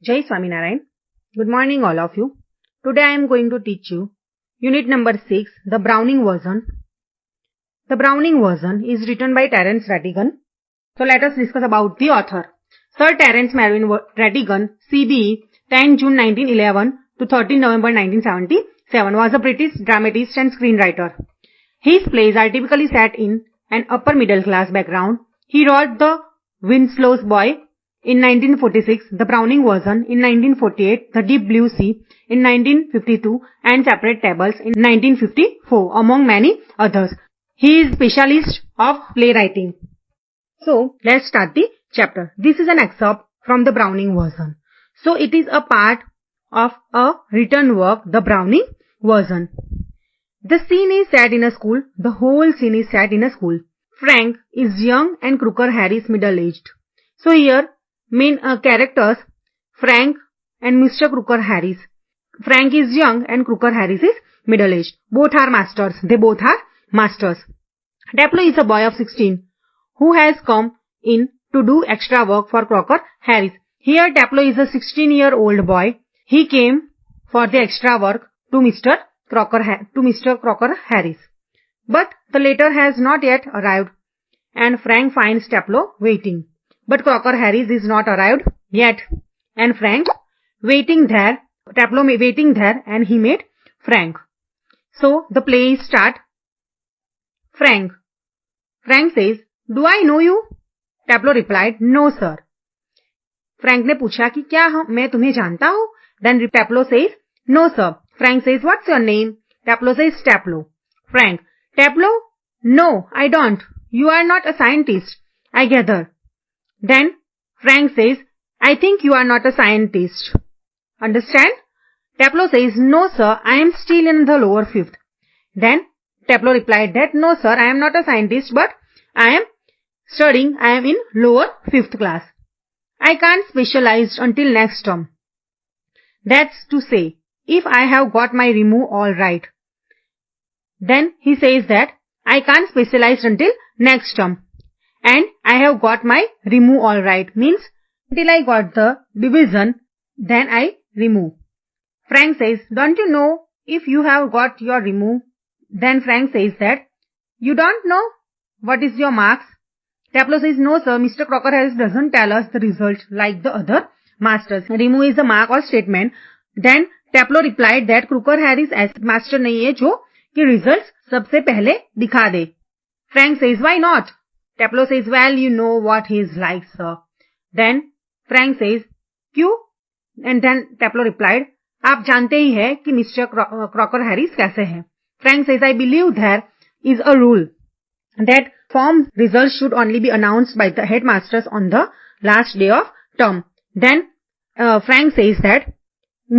Jai Swaminarayan. Good morning all of you. Today I am going to teach you Unit number 6, the Browning version. The Browning version is written by Terence Rattigan. So let us discuss about the author. Sir Terence Marvin Rattigan, CBE, 10 June 1911 to 13 November 1977, was a British dramatist and screenwriter. His plays are typically set in an upper middle class background. He wrote The Winslow's Boy in 1946, the Browning version in 1948, The Deep Blue Sea in 1952, and Separate Tables in 1954, among many others. He is specialist of playwriting. So, let's start the chapter. This is an excerpt from the Browning version. So, it is a part of a written work, the Browning version. The scene is set in a school. The whole scene is set in a school. Frank is young and Crooker Harris middle-aged. So, here, main characters, Frank and Mr. Crooker Harris. Frank is young and Crooker Harris is middle-aged. Both are masters. They both are masters. Ta.Petlad is a boy of 16 who has come in to do extra work for Crooker Harris. Here Ta.Petlad is a 16-year-old boy. He came for the extra work to Mr. Crooker Harris. But the latter has not yet arrived and Frank finds Ta.Petlad waiting. But Crooker Harris is not arrived yet and Frank Ta.Petlad waiting there and he met Frank. So the play start. Frank says, "Do I know you?" Ta.Petlad replied, "No sir." Frank ने पूछा कि क्या मैं तुम्हें जानता हूँ? Then Ta.Petlad says, "No sir." Frank says, "What's your name?" Ta.Petlad says, "Ta.Petlad." Frank, "Ta.Petlad? No, I don't. You are not a scientist, I gather." Then Frank says, "I think you are not a scientist. Understand?" Ta.Petlad says, "No sir, I am still in the lower fifth." Then Ta.Petlad replied that, "No sir, I am not a scientist, but I am in lower fifth class. I can't specialize until next term. That's to say, if I have got my remove all right." Then he says that, "I can't specialize until next term. And I have got my remove all right," means until I got the division, then I remove. Frank says, "Don't you know if you have got your remove?" Then Frank says that, "You don't know? What is your marks?" Ta.Petlad says, "No sir, Mr. Crooker Harris doesn't tell us the result like the other masters. Remove is a mark or statement." Then Ta.Petlad replied that Crooker Harris ऐसा master नहीं है जो कि results सबसे पहले दिखा दे. Frank says, "Why not?" Ta.Petlad says, "Well, you know what he is like, sir." Then Frank says, "क्यों?" And then Ta.Petlad replied, "आप जानते ही है कि Mr. Crooker Harris कैसे है." Frank says, "I believe there is a rule that form results should only be announced by the headmasters on the last day of term." Then Frank says that,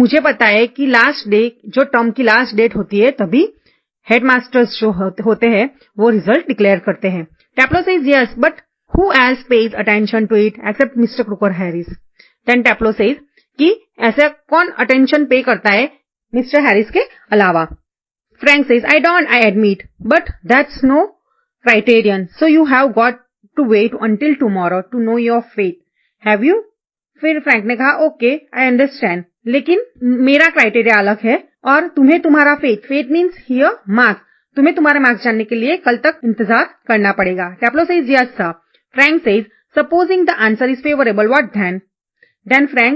"मुझे पता है कि last day जो term की last date होती है तभी headmasters जो होते हैं वो result declare करते हैं." Ta.Petlad says, "Yes, but who else pays attention to it except Mr. Crooker Harris?" Then Ta.Petlad says कि ऐसा कौन attention pay करता है Mr. Harris के अलावा? Frank says, "I don't, I admit, but that's no criterion. So you have got to wait until tomorrow to know your fate. Have you?" फिर Frank ने कहा, "Okay, I understand. लेकिन मेरा criteria अलग है और तुम्हें तुम्हारा fate means here marks. तुम्हें तुम्हारे मार्क्स जानने के लिए कल तक इंतजार करना पड़ेगा." Ta.Petlad says, "Yes sir." Frank says, "Supposing the answer is favorable, what then?" Then Frank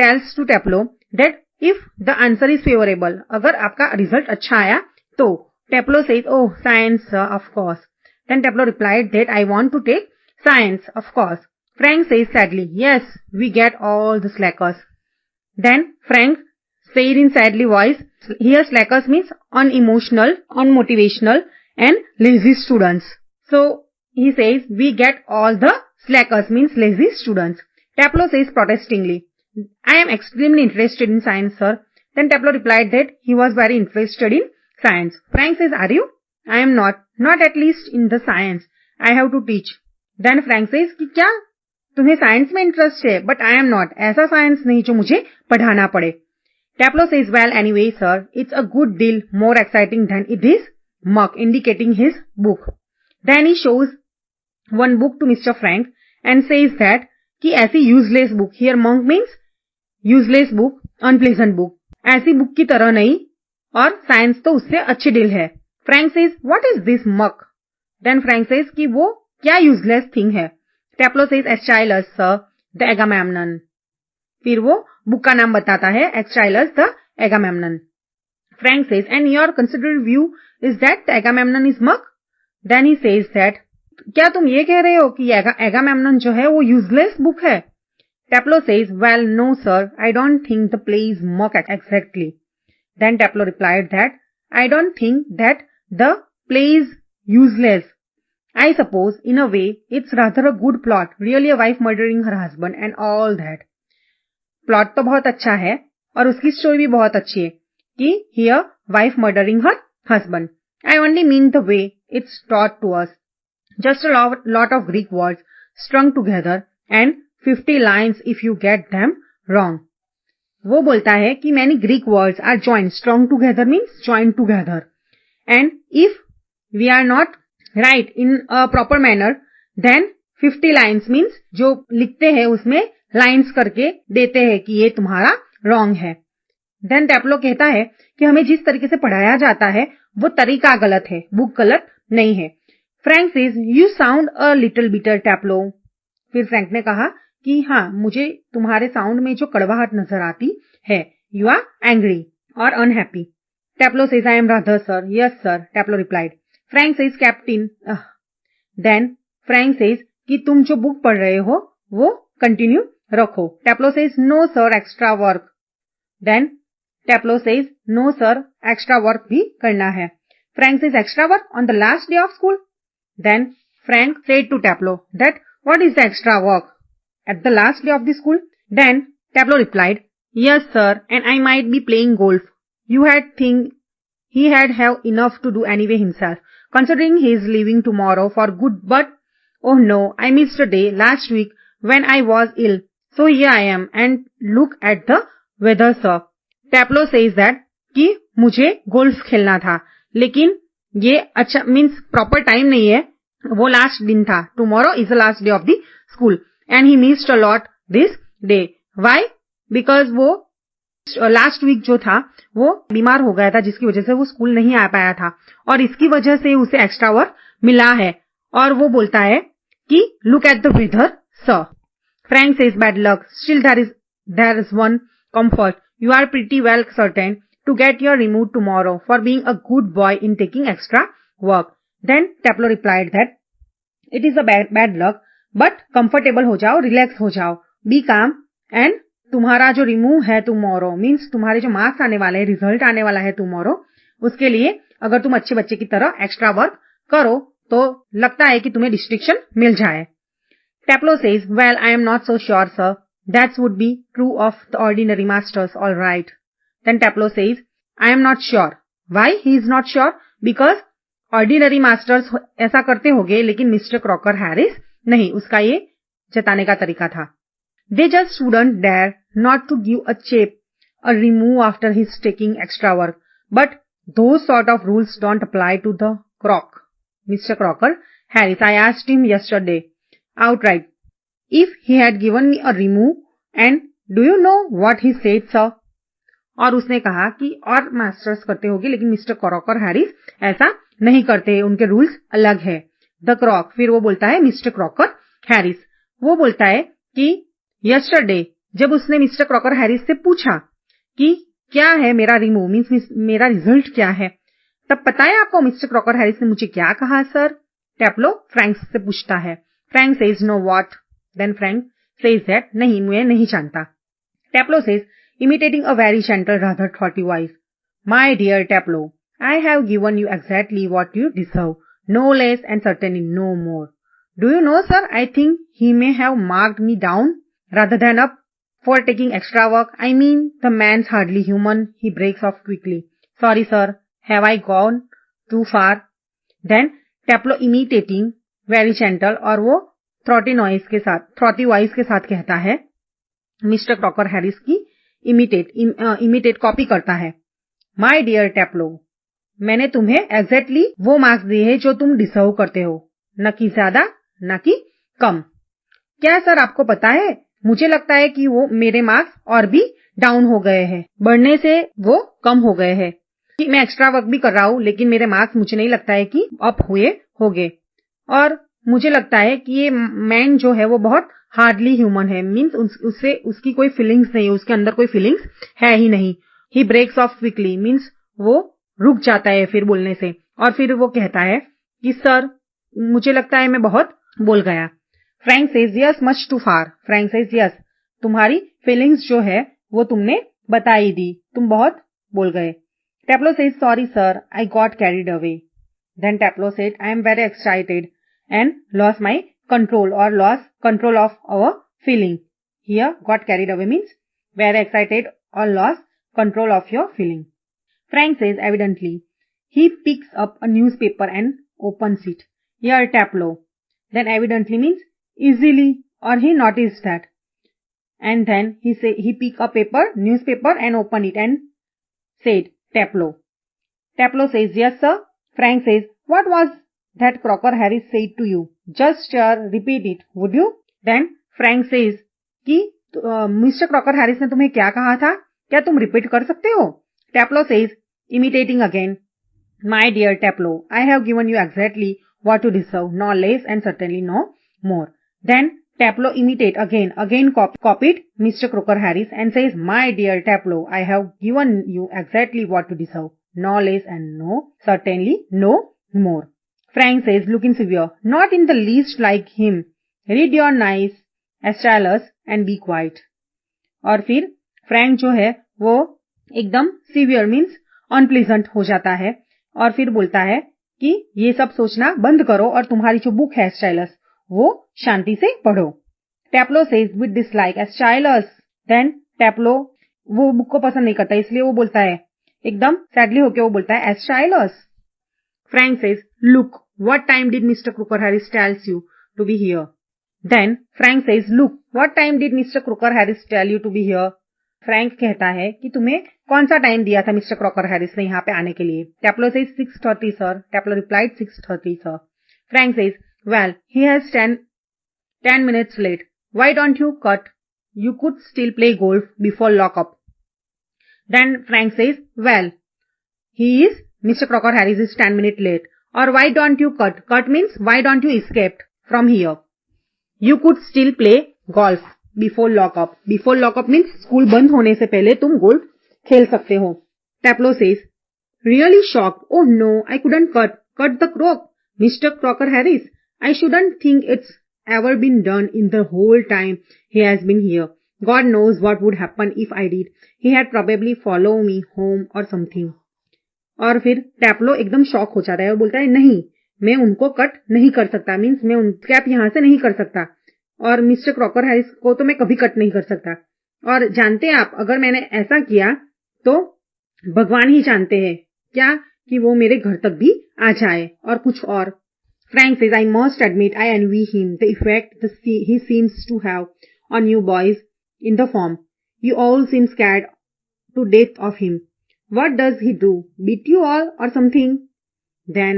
tells to Ta.Petlad that if the answer is favorable, अगर आपका result अच्छा आया तो Ta.Petlad says, "Oh, science sir, of course." Then Ta.Petlad replied that, "I want to take science, of course." Frank says sadly, "Yes, we get all the slackers." Then Frank said in sadly voice, here slackers means unemotional, unmotivational and lazy students. So he says, "We get all the slackers," means lazy students. Ta.Petlad says protestingly, "I am extremely interested in science, sir." Then Ta.Petlad replied that he was very interested in science. Frank says, "Are you?" "I am not at least in the science. I have to teach." Then Frank says कि क्या तुम्हें science में interest है? "But I am not. ऐसा science नहीं जो मुझे पढ़ाना पड़े." Ta.Petlad says, "Well, anyway, sir, it's a good deal more exciting than it is muck," indicating his book. Then he shows one book to Mr. Frank and says that कि ऐसी useless book. Here monk means useless book, unpleasant book, ऐसी book की तरह नहीं और science तो उससे अच्छी डील है। Frank says what is this muck? Then Frank says कि वो क्या यूजलेस थिंग है। Taplow says Aeschylus sir the Agamemnon. फिर वो बुक का नाम बताता है, Aeschylus the Agamemnon. Frank says and your considered view is that the Agamemnon is muck? Then he says that क्या तुम ये कह रहे हो कि एगामेम्नन जो है वो यूजलेस बुक है? टेप्लो says, well, no, sir, I don't think the play is mock exactly. Then Tableau replied that, I don't think that the play is useless. I suppose, in a way, it's rather a good plot, really a wife murdering her husband and all that. Plot तो बहुत अच्छा है और उसकी story भी बहुत अच्छी है कि here wife murdering her husband. I only mean the way it's taught to us. Just a lot of Greek words strung together and 50 lines if you get them wrong. वो बोलता है कि many Greek words are joined. Strung together means joined together. And if we are not right in a proper manner, then 50 lines means जो लिखते हैं उसमें lines करके देते हैं कि ये तुम्हारा wrong है. Then टेप्लो कहता है कि हमें जिस तरीके से पढ़ाया जाता है वो तरीका गलत है, बुक गलत नहीं है. Frank says, you sound a little bitter, टेप्लो. फिर फ्रैंक ने कहा कि हाँ, मुझे तुम्हारे साउंड में जो कड़वाहट नजर आती है. यू आर एंग्री और unhappy. Taplow says I am rather sir. Yes sir, Taplow replied. Frank says captain. Then Frank says कि तुम जो बुक पढ़ रहे हो वो कंटिन्यू रखो. Taplow says no sir, extra work. Then Taplow says no sir, extra work भी करना है. Frank says extra work on the last day of school. Then Frank said to Taplow that what is the extra work at the last day of the school? Then Tableau replied, yes sir, and I might be playing golf. You had think he had have enough to do anyway himself, considering he is leaving tomorrow for good, but oh no, I missed a day last week when I was ill. So here I am and look at the weather sir. Tableau says that कि मुझे golf खेलना था, लेकिन ये अच्छा means proper time नहीं है, वो लास्ट दिन था. Tomorrow is the last day of the school. And he missed a lot this day. Why? Because वो लास्ट वीक जो था वो बीमार हो गया था, जिसकी वजह से वो स्कूल नहीं आ पाया था और इसकी वजह से उसे एक्स्ट्रा वर्क मिला है. और वो बोलता है कि look at the weather sir. Frank says bad luck. Still there is one comfort. You are pretty well certain to get your remove tomorrow for being a good boy in taking extra work. Then Taplow replied that it is a bad luck but comfortable हो जाओ, relax हो जाओ, B काम and तुम्हारा जो remove है tomorrow means तुम्हारे जो मार्क्स आने वाले हैं, रिजल्ट आने वाला है टुमारो, उसके लिए अगर तुम अच्छे बच्चे की तरह एक्स्ट्रा वर्क करो तो लगता है कि तुम्हें डिस्टिंक्शन मिल जाए. Taplow says well I am not so sure sir, that's would be true of the ordinary masters all right. Then Taplow says I am not sure. Why he is not sure? Because ordinary masters ऐसा करते होंगे लेकिन mister Crocker Harris नहीं. उसका ये जताने का तरीका था. They just wouldn't dare not to give a chap a remove after his taking extra work. But those sort of rules don't apply to the Mr. Crocker Harris. I asked him yesterday outright if he had given me a remove, and do you know what he said, sir? और उसने कहा कि और masters करते होंगे लेकिन mister Crocker Harris ऐसा नहीं करते, उनके रूल्स अलग है. द क्रॉक. फिर वो बोलता है मिस्टर क्रॉकर हैरिस. वो बोलता है कि यस्टरडे जब उसने मिस्टर क्रॉकर हैरिस से पूछा कि क्या है मेरा रिमूव मीन्स मेरा रिजल्ट क्या है, तब पता है आपको मिस्टर क्रॉकर हैरिस ने मुझे क्या कहा सर? टेप्लो फ्रैंक से पूछता है. Frank says no what. Then Frank says that नहीं, मैं नहीं जानता. Taplow says imitating a very gentle rather thoughty voice, my dear Tableau, I have given you exactly what you deserve, no less and certainly no more. Do you know, sir, I think he may have marked me down rather than up for taking extra work. I mean, the man's hardly human. He breaks off quickly. Sorry, sir, have I gone too far? Then Tableau imitating very gentle और वो थ्रॉटी voice के साथ कहता है, mister Crocker Harris की imitate copy करता है. My dear टेप्लो, मैंने तुम्हें एग्जैक्टली वो मार्क्स दिए हैं जो तुम डिजर्व करते हो, न कि ज्यादा न कि कम. क्या सर आपको पता है मुझे लगता है कि वो मेरे मार्क्स और भी डाउन हो गए हैं, बढ़ने से वो कम हो गए हैं। कि मैं एक्स्ट्रा वर्क भी कर रहा हूँ लेकिन मेरे मार्क्स मुझे नहीं लगता है कि अप हुए होंगे। और मुझे लगता है कि ये मैन जो है वो बहुत हार्डली ह्यूमन है, मीन्स उससे उसकी कोई फीलिंग्स नहीं है, उसके अंदर कोई फीलिंग्स है ही नहीं। ही ब्रेक्स ऑफ क्विकली, मीन्स वो रुक जाता है फिर बोलने से। और फिर वो कहता है कि सर मुझे लगता है मैं बहुत बोल गया। Frank says yes much too far. Frank says yes, तुम्हारी फीलिंग्स जो है वो तुमने बता ही दी, तुम बहुत बोल गए। Taplow says sorry sir, I got carried away. Then Taplow said I am very excited and lost my control or lost control of our feeling. Here got carried away means very excited or lost control of your feeling. Frank says evidently. He picks up a newspaper and opens it. Here tableau. Then evidently means easily or he noticed that. And then he pick a newspaper and open it and said tableau. Tableau says yes sir. Frank says what was that Crocker Harris said to you? Just repeat it, would you? Then Frank says कि mister Crocker Harris ने तुम्हें क्या कहा था, क्या तुम repeat कर सकते हो? Tableau says, imitating again, my dear Tableau, I have given you exactly what you deserve, no less and certainly no more. Then Tableau imitate again copied Mr. Crocker Harris and says, my dear Tableau, I have given you exactly what you deserve, no less and no certainly no more. Frank says, looking severe, not in the least like him. Read your nice Aeschylus and be quiet. और फिर Frank जो है वो एकदम severe means unpleasant हो जाता है और फिर बोलता है कि ये सब सोचना बंद करो और तुम्हारी जो बुक है एस्चाइलस वो शांति से पढ़ो। टेप्लो सेज विद डिसलाइक एस्चाइलस। देन टेप्लो वो बुक को पसंद नहीं करता इसलिए वो बोलता है एकदम सैडली होके वो बोलता है एस्चाइलस। Frank says, look, what time did Mr. Crocker Harris tells you to be here? Then Frank says, look, what time did Mr. Crocker Harris tell you to be here? Frank कहता है कि तुम्हें कौन सा टाइम दिया था mister Crocker Harris ने यहाँ पे आने के लिए? Tableau says 6:30 sir. Tableau replied 6:30 sir. Frank says, well, he has 10 minutes late. Why don't you cut? You could still play golf before lockup. Then Frank says, well, Mr. Crocker Harris is 10 minutes late. Or why don't you cut? Cut means why don't you escape from here? You could still play golf before lockup. Before lockup means school बंद होने से पहले तुम golf खेल सकते हो। Tableau says, really shocked. Oh no, I couldn't cut. Cut the crock. Mr. Crocker Harris, I shouldn't think it's ever been done in the whole time he has been here. God knows what would happen if I did. He had probably followed me home or something. और फिर टैप्लो एकदम shock हो जाता है और बोलता है नहीं मैं उनको कट नहीं कर सकता, मीन्स मैं उन कैप यहां से नहीं कर सकता और मिस्टर क्रॉकर हैरिस को तो मैं कभी कट नहीं कर सकता। और जानते हैं आप अगर मैंने ऐसा किया तो भगवान ही जानते हैं क्या कि वो मेरे घर तक भी आ जाए और कुछ और। Frank says I must admit I envy him the effect he seems to have on you boys in the form. You all seem scared to death of him. What does he do? Beat you all or something? Then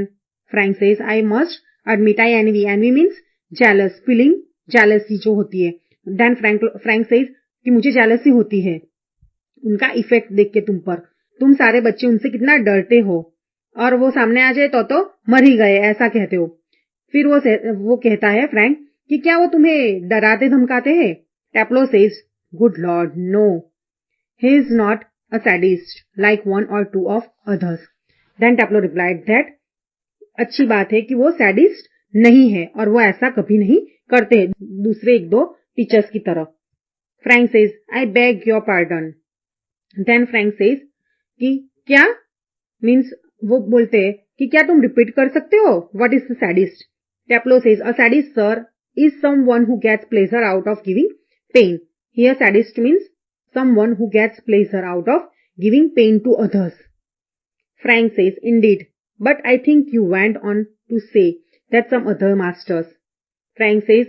Frank says, I must admit I envy. Envy means jealous, feeling jealousy जो होती है। Then Frank says कि मुझे jealousy होती है उनका effect देख के तुम पर। तुम सारे बच्चे उनसे कितना डरते हो और वो सामने आ जाए तो मर ही गए ऐसा कहते हो। फिर वो कहता है फ्रैंक कि क्या वो तुम्हें डराते धमकाते हैं? Tableau says, good lord, no. He is not a sadist like one or two of others. Then Tableau replied that अच्छी बात है कि वो सैडिस्ट नहीं है और वो ऐसा कभी नहीं करते हैं दूसरे एक दो टीचर्स की तरह। Frank says, I beg your pardon. Then Frank says कि क्या मीन्स वो बोलते हैं कि क्या तुम रिपीट कर सकते हो What is the sadist? Tableau says, a sadist sir is someone who gets pleasure out of giving pain. Here sadist means someone who gets pleasure out of giving pain to others. Frank says, indeed, but I think you went on to say that some other masters. Frank says,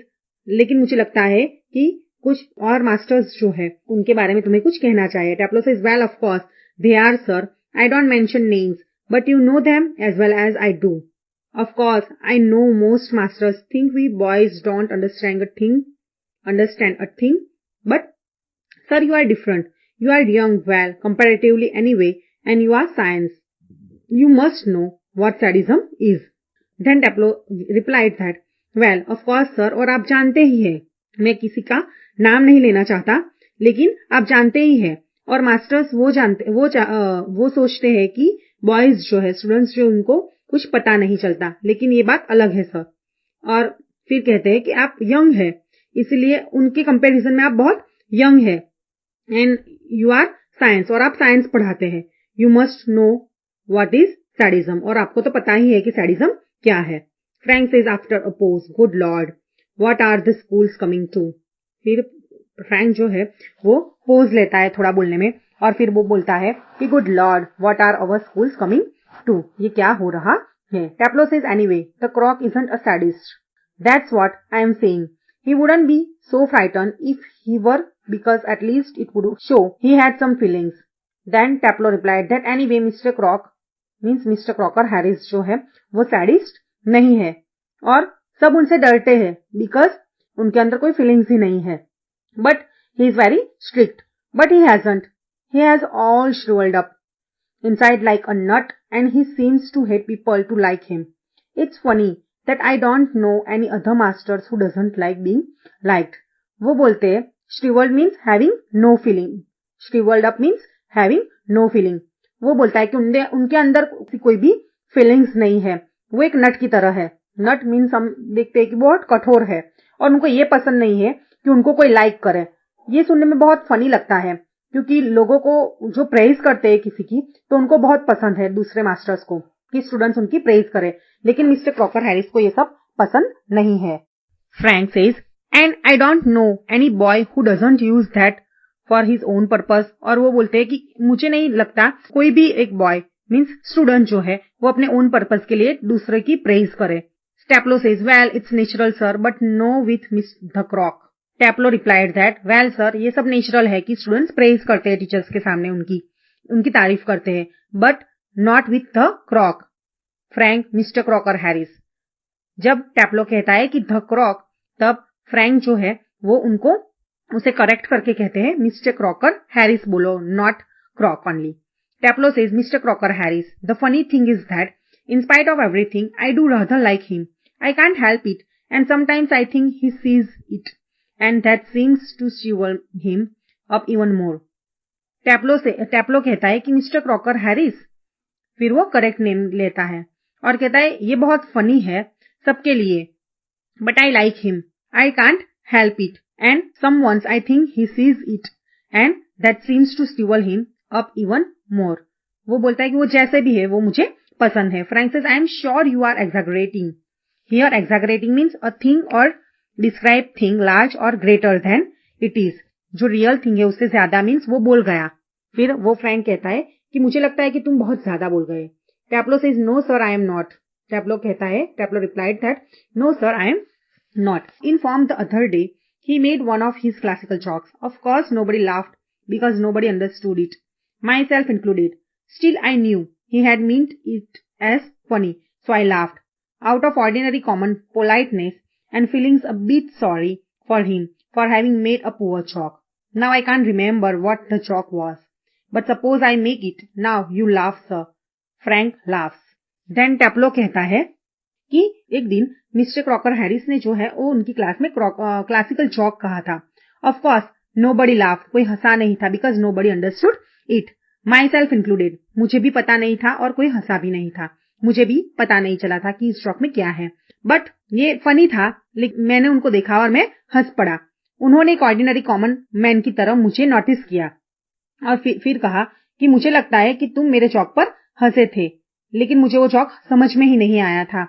लेकिन मुझे लगता है कि कुछ और masters जो है उनके बारे में तुम्हें कुछ कहना चाहिए। Tableau says, well, of course, they are, sir. I don't mention names, but you know them as well as I do. Of course, I know most masters think we boys don't understand a thing Sir, you are different. You are young, well, comparatively anyway, and you are science. You must know what sadism is. Then Petlad replied that, well, of course, sir, और आप जानते ही हैं. मैं किसी का नाम नहीं लेना चाहता, लेकिन आप जानते ही हैं. और मास्टर्स वो सोचते हैं कि बॉयज जो है, स्टूडेंट्स जो, उनको कुछ पता नहीं चलता, लेकिन ये बात अलग है सर. और फिर कहते हैं कि आप यंग है, इसलिए उनके कंपैरिजन में आप बहुत यंग है. एंड यू आर साइंस, और आप साइंस पढ़ाते हैं. You must know what is sadism, और आपको तो पता ही है कि सैडिज्म क्या है. Frank says after a pause, good lord, what are the schools coming to. फिर फ्रैंक जो है वो पोज लेता है थोड़ा बोलने में, और फिर वो बोलता है कि good lord, what are our schools coming to. ये क्या हो रहा है. Petlad says anyway, the croc isn't a sadist. That's what I am saying. He wouldn't be so frightened if he were, because at least it would show he had some feelings. Then Petlad replied that anyway Mr. Croc, means Mr. Crocker Harris जो है वो sadist नहीं है, और सब उनसे डरते हैं because उनके अंदर कोई feelings ही नहीं है. But he is very strict. But he hasn't. He has all shriveled up inside like a nut, and he seems to hate people to like him. It's funny that I don't know any other masters who doesn't like being liked. वो बोलते हैं shriveled means having no feeling. Shriveled up means having no feeling. वो बोलता है कि उनके अंदर कोई भी feelings नहीं है. वो एक नट की तरह है. नट means हम देखते हैं कि बहुत कठोर है, और उनको ये पसंद नहीं है कि उनको कोई लाइक करे. ये सुनने में बहुत फनी लगता है, क्योंकि लोगों को जो प्रेज करते हैं किसी की, तो उनको बहुत पसंद है दूसरे मास्टर्स को कि स्टूडेंट्स उनकी प्रेज करें, लेकिन मिस्टर क्रॉकर हैरिस को ये सब पसंद नहीं है. Frank says, and I don't know any boy who doesn't use that for his own purpose. और वो बोलते हैं कि मुझे नहीं लगता कोई भी एक बॉय मीन्स स्टूडेंट जो है वो अपने ओन पर्पस के लिए दूसरे की प्रेज करे. Petlad says, well it's natural sir, but no with miss the Crock. Petlad replied that, well sir, ये सब नेचुरल है कि स्टूडेंट्स प्रेज करते हैं टीचर्स के सामने, उनकी तारीफ करते हैं, but not with the Crock. Frank mister Crocker Harris. जब Petlad कहता है कि द क्रॉक, तब फ्रैंक जो है वो उसे करेक्ट करके कहते हैं मिस्टर क्रॉकर हैरिस बोलो, not Crock only. Petlad says, Mr. Crocker Harris, the funny thing is that in spite of everything, I do rather like him. I can't help it, and sometimes I think he sees it, and that seems to shrivel him up even more. Petlad कहता है कि mister Crocker Harris, फिर वो correct name लेता है और कहता है ये बहुत फनी है सबके लिए, but I like him, I can't help it, and someone's I think he sees it, and that seems to shrivel him up even more. वो बोलता है कि वो जैसे भी है वो मुझे पसंद है. Frank says, I am sure you are exaggerating. Here exaggerating means a thing or describe thing large or greater than it is. जो रियल थिंग है उससे ज्यादा मीन्स वो बोल गया. फिर वो फ्रैंक कहता है कि मुझे लगता है कि तुम बहुत ज्यादा बोल गए. Petlad says, no sir, I am not. Petlad replied that, no sir, I am not. Informed the other day, he made one of his classical jokes. Of course, nobody laughed because nobody understood it, myself included. Still, I knew he had meant it as funny, so I laughed. Out of ordinary common politeness and feelings a bit sorry for him for having made a poor joke. Now I can't remember what the joke was. But suppose I make it. Now you laugh, sir. Frank laughs. Then Petlad कहता है कि एक दिन mister Crocker Harris ने जो है वो उनकी क्लास में क्लासिकल जॉक कहा था. Of course, nobody laughed. कोई हंसा नहीं था because nobody understood it. Myself included. मुझे भी पता नहीं था और कोई हंसा भी नहीं था. मुझे भी पता नहीं चला था कि इस जॉक में क्या है. बट ये फनी था, लेकिन मैंने उनको देखा और मैं हंस पड़ा. उन्होंने एक ऑर्डिनरी कॉमन मैन की तरह मुझे नोटिस किया और फिर कहा कि मुझे लगता है कि तुम मेरे जॉक पर हंसे थे, लेकिन मुझे वो जॉक समझ में ही नहीं आया था.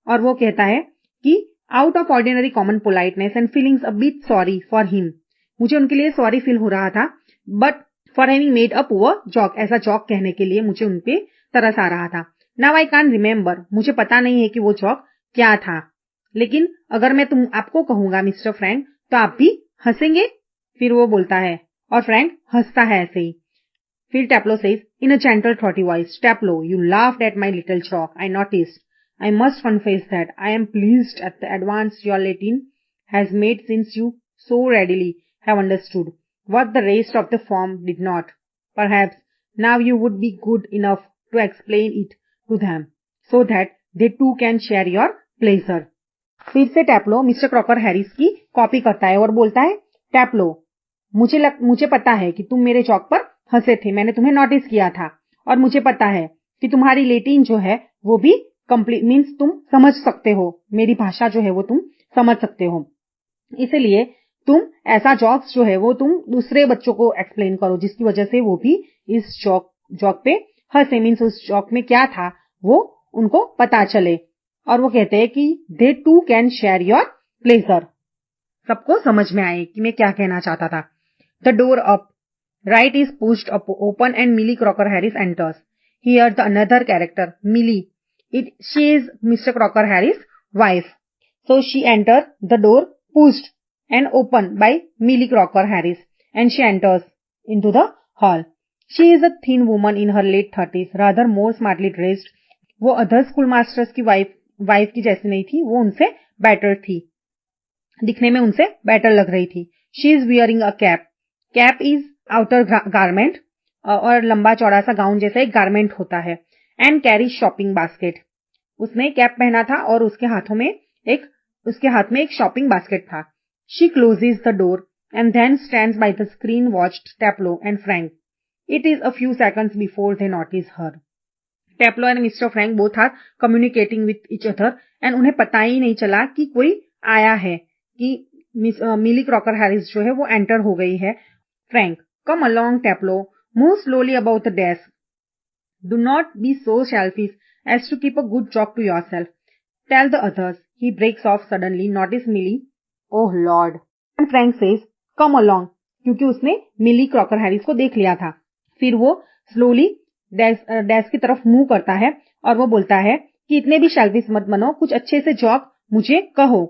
और वो कहता है कि out of ordinary common politeness and feelings a bit sorry for him. मुझे उनके लिए सॉरी फील हो रहा था, but for having made a poor joke, ऐसा जॉक कहने के लिए मुझे उनपे तरस आ रहा था. Now I can't remember. मुझे पता नहीं है कि वो जॉक क्या था, लेकिन अगर मैं आपको कहूंगा मिस्टर फ्रैंक, तो आप भी हंसेंगे. फिर वो बोलता है और फ्रैंक हंसता है ऐसे ही. फिर Petlad says in a gentle throaty voice, Petlad, you laughed at my little joke, I noticed. I must confess that I am pleased at the advance your Latin has made since you so readily have understood what the rest of the form did not. Perhaps now you would be good enough to explain it to them, so that they too can share your pleasure. फिर से टैप्लो mister Crocker Harris की copy करता है और बोलता है, टैप्लो, मुझे पता है कि तुम मेरे जोक पर हंसे थे, मैंने तुम्हें नोटिस किया था, और मुझे पता है कि तुम्हारी लेटिन जो है वो भी कंप्लीट मीन्स तुम समझ सकते हो, मेरी भाषा जो है वो तुम समझ सकते हो, इसलिए तुम ऐसा जोक्स जो है वो तुम दूसरे बच्चों को एक्सप्लेन करो, जिसकी वजह से वो भी इस जोक पे हंसे, मीन्स उस जोक में क्या था वो उनको पता चले। और वो कहते हैं कि they too can share your pleasure, सबको समझ में आए कि मैं क्या कहना चाहता था। The door up right is pushed up open and Milly Crocker Harris enters. Here the another character Milly, she is Mr Crocker Harris wife, so she entered the door pushed and opened by Millie Crocker Harris, and she enters into the hall. She is a thin woman in her late 30s, rather more smartly dressed. वो other school masters की wife की जैसी नहीं थी, वो उनसे better थी, दिखने में उनसे बेटर लग रही थी। She is wearing a cap, cap is outer garment, और लंबा चौड़ा सा गाउन जैसा एक गारमेंट होता है। एंड कैरी शॉपिंग बास्केट, उसने कैप पहना था और उसके हाथ में एक शॉपिंग बास्केट था। She closes the door and then stands by the screen watched Taplow and Frank. It is a few seconds before they notice her. Taplow and mister Frank both are communicating with each other, and उन्हें पता ही नहीं चला कि कोई आया है, कि मिली Crocker Harris जो है वो एंटर हो गई है। Frank, come along Taplow, move slowly about the desk, do not be so selfish as to keep a good joke to yourself. Tell the others. He breaks off suddenly. Notice Millie. Oh Lord. And Frank says, come along. क्योंकि उसने मिली Crocker Harris को देख लिया था। फिर वो slowly desk की तरफ मूव करता है और वो बोलता है कि इतने भी शेल्फिश मत बनो, कुछ अच्छे से जोक मुझे कहो।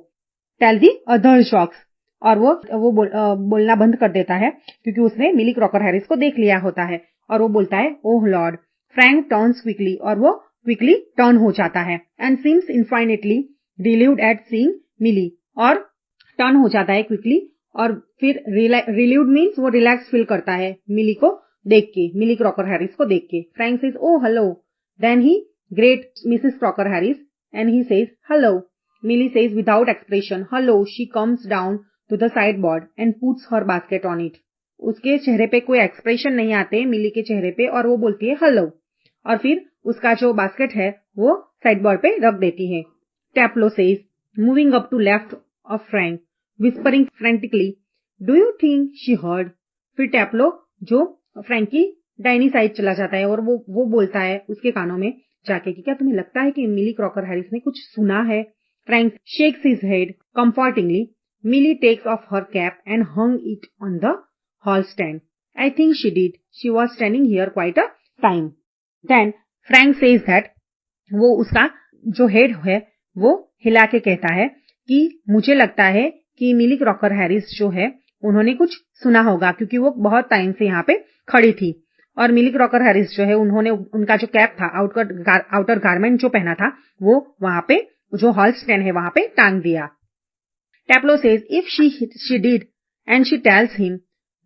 Tell the other jokes. और वो बोलना बंद कर देता है क्योंकि उसने मिली क्रॉकर हैरिस को देख लिया होता है, और वो बोलता है oh lord. Frank turns quickly, और वो क्विकली टर्न हो जाता है, and seems infinitely relieved at seeing Millie, और टर्न हो जाता है क्विकली, और फिर रिलीव्ड मीन्स वो रिलैक्स फील करता है मिली को देख के, मिली क्रॉकर हैरिस को देख के। Frank says oh hello, then he greets Mrs Crocker Harris and he says hello. Milly says without expression hello. She comes down to the side board and puts her basket on it. उसके चेहरे पे कोई expression नहीं आते मिली के चेहरे पे, और वो बोलती है हेलो, और फिर उसका जो बास्केट है वो साइड बोर्ड पे रख देती है। Taplow says moving up to left of Frank, whispering frantically, do you think she heard. फिर टैप्लो जो फ्रैंक की डाइनी साइड चला जाता है और वो बोलता है उसके कानों में जाके कि क्या तुम्हें लगता है कि मिली क्रॉकर हैरिस ने कुछ सुना है। Frank shakes his head comfortingly. Millie takes off her cap and hung it on the hall stand. I think she did, she was standing here quite a time. Then Frank says that, वो उसका जो head है वो हिला के कहता है कि मुझे लगता है कि मिली क्रॉकर हैरिस जो है उन्होंने कुछ सुना होगा, क्योंकि वो बहुत टाइम से यहाँ पे खड़ी थी, और मिली क्रॉकर हैरिस जो है उन्होंने उनका जो कैप था, आउटर गारमेंट जो पहना था, वो वहां पे जो हॉल स्टैंड है वहां पे टांग दिया। Taplow says if she did and she tells him,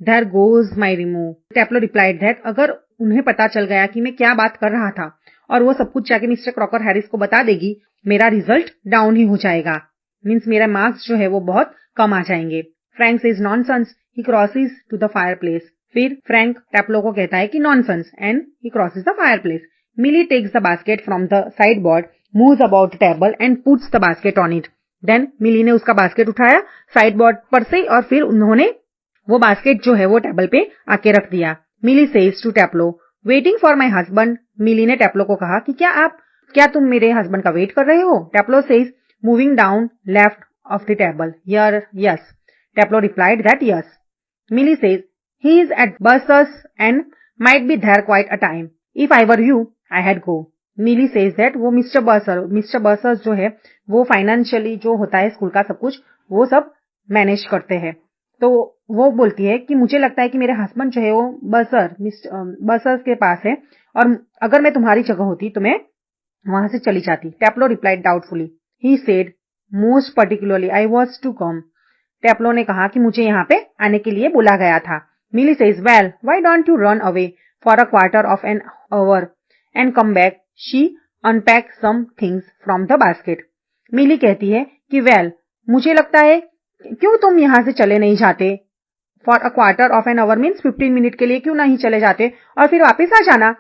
there goes my remove. Taplow replied that, अगर उन्हें पता चल गया कि मैं क्या बात कर रहा था और वो सब कुछ जाके मिस्टर क्रॉकर हैरिस को बता देगी, मेरा रिजल्ट डाउन ही हो जाएगा, मीन्स मेरा मार्क्स जो है वो बहुत कम आ जाएंगे। Frank says nonsense, he crosses to the fire place. फिर फ्रैंक टैप्लो को कहता है कि nonsense, and he crosses the fire place. Millie takes the basket from the side board, moves about the table and puts the basket on it. Then Millie ने उसका basket उठाया side board पर से, और फिर उन्होंने वो बास्केट जो है वो टेबल पे आके रख दिया। Millie says to Taplow, waiting for my husband. Millie ने टैप्लो को कहा कि क्या तुम मेरे हस्बैंड का वेट कर रहे हो। Taplow says moving down left of the table, yes. Taplow replied that yes. Millie says he is at bursars and might be there quite a time, if I were you I had go. Millie says that, वो mister bursars जो है वो financially जो होता है school का सब कुछ वो सब मैनेज करते हैं, तो वो बोलती है कि मुझे लगता है कि मेरे हस्बैंड जो है वो बर्सर्स के पास है, और अगर मैं तुम्हारी जगह होती तो मैं वहां से चली जाती। Taplow replied doubtfully, he said most particularly I was to come. Taplow ने कहा कि मुझे यहाँ पे आने के लिए बोला गया था। Millie says, well, why don't you run away for a quarter of an hour and come back? She unpacks some things from the basket. Millie कहती है कि well, मुझे लगता है क्यों तुम यहाँ से चले नहीं जाते? For a quarter of an hour means 15 minute के लिए क्यों नहीं चले जाते और फिर वापस आ जाना?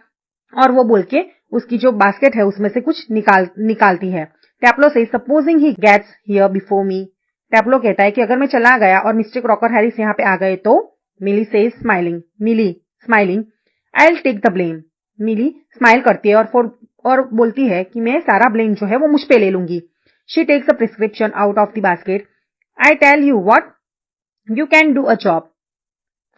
और वो बोल के उसकी जो बास्केट है उसमें से कुछ निकालती है. Taplo says, supposing he gets here before me. टैप्लो कहता है कि अगर मैं चला गया और मिस्टर क्रॉकर हैरिस यहाँ पे आ गए तो. Millie says smiling, I'll take the blame. Millie smile करती है और बोलती है कि मैं सारा ब्लेम जो है वो मुझ पे ले लूंगी. She takes a prescription out of the basket. I tell you what, you can do a job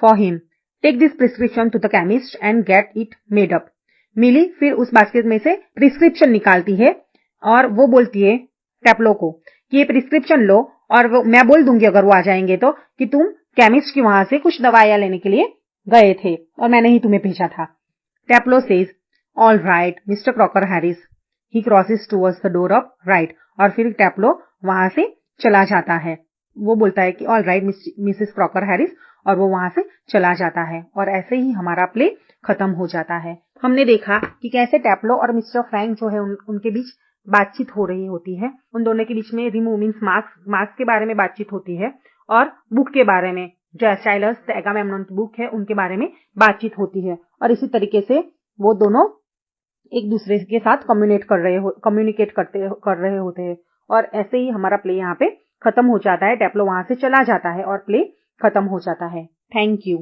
for him. Take this prescription to the chemist and get it made up. मिली फिर उस basket में से prescription निकालती है और वो बोलती है टैप्लो को कि ये प्रिस्क्रिप्शन लो और मैं बोल दूंगी अगर वो आ जाएंगे तो कि तुम केमिस्ट की वहां से कुछ दवाइयां लेने के लिए गए थे और मैंने ही तुम्हें भेजा था. Taplow says, all right mister Crocker Harris. He crosses towards the door of right. और फिर टैप्लो वहां से चला जाता है. वो बोलता है कि all right Mrs Crocker Harris और वो वहां से चला जाता है. और ऐसे ही हमारा प्ले खत्म हो जाता है. हमने देखा कि कैसे टैप्लो और मिस्टर फ्रैंक जो है उनके बीच बातचीत हो रही होती है. उन दोनों के बीच में रिमूव मीन्स मार्क्स के बारे में बातचीत होती है और बुक के बारे में जो एस्टाइलस द एगामेम्नन की बुक है उनके बारे में बातचीत होती है. और इसी तरीके से वो दोनों एक दूसरे के साथ कम्युनिकेट कर रहे होते हैं. और ऐसे ही हमारा प्ले यहाँ पे खत्म हो जाता है. टैप्लो वहां से चला जाता है और प्ले खत्म हो जाता है. Thank you.